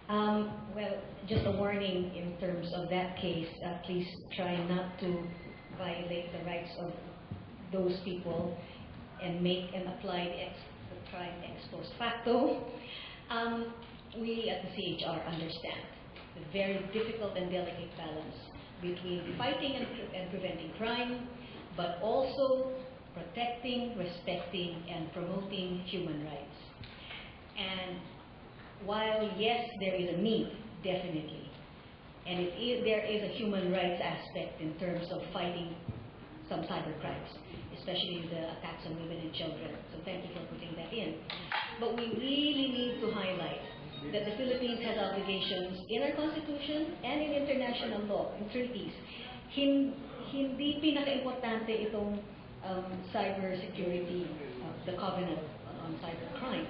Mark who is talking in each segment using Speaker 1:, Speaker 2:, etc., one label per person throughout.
Speaker 1: Well, just a warning in terms of that case, please try not to violate the rights of those people and make and apply the crime ex post facto. We at the CHR understand the very difficult and delicate balance between fighting and preventing crime, but also protecting, respecting, and promoting human rights. And while, yes, there is a need, definitely, and there is a human rights aspect in terms of fighting some cyber crimes, especially the attacks on women and children. So thank you for putting that in. But we really need to highlight that the Philippines has obligations in our Constitution and in international law, in treaties. Hindi pinaka-importante itong cyber security, the covenant on cyber crime.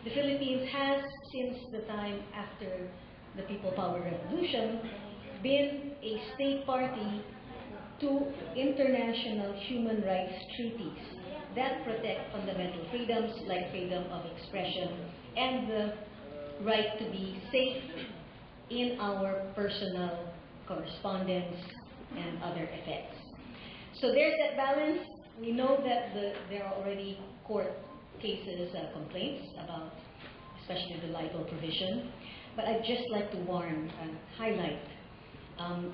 Speaker 1: The Philippines has, since the time after the People Power Revolution, been a state party to international human rights treaties that protect fundamental freedoms like freedom of expression and the right to be safe in our personal correspondence and other effects. So there's that balance. We know that there are already court cases, complaints about especially the libel provision, but I'd just like to warn and highlight,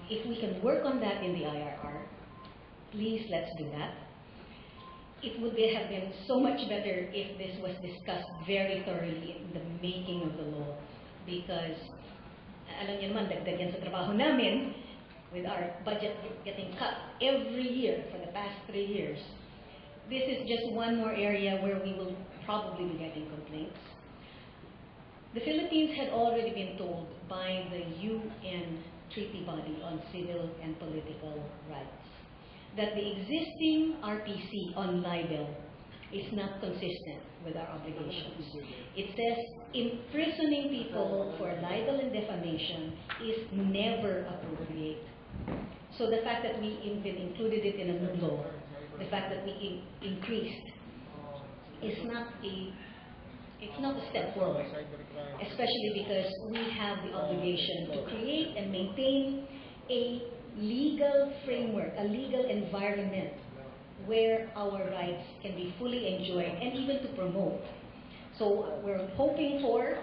Speaker 1: if we can work on that in the IRR, please let's do that. It would have been so much better if this was discussed very thoroughly in the making of the law, because alam niyo naman, dagdag yan sa trabaho namin, with our budget getting cut every year for the past 3 years. This is just one more area where we will probably be getting complaints. The Philippines had already been told by the UN treaty body on civil and political rights that the existing RPC on libel is not consistent with our obligations. It says imprisoning people for libel and defamation is never appropriate. So the fact that we even included it in a new law, the fact that we increased, is not a step forward, especially because we have the obligation to create and maintain a legal framework, a legal environment where our rights can be fully enjoyed and even to promote. So we're hoping for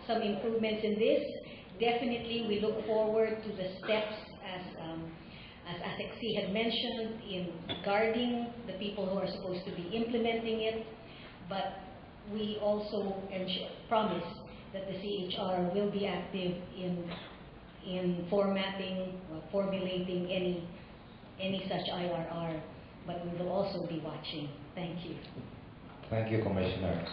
Speaker 1: some improvements in this. Definitely we look forward to the steps as ASEC had mentioned in guarding the people who are supposed to be implementing it, but we also promise that the CHR will be active in formatting, formulating any such IRR, but we will also be watching. Thank you.
Speaker 2: Thank you, Commissioner.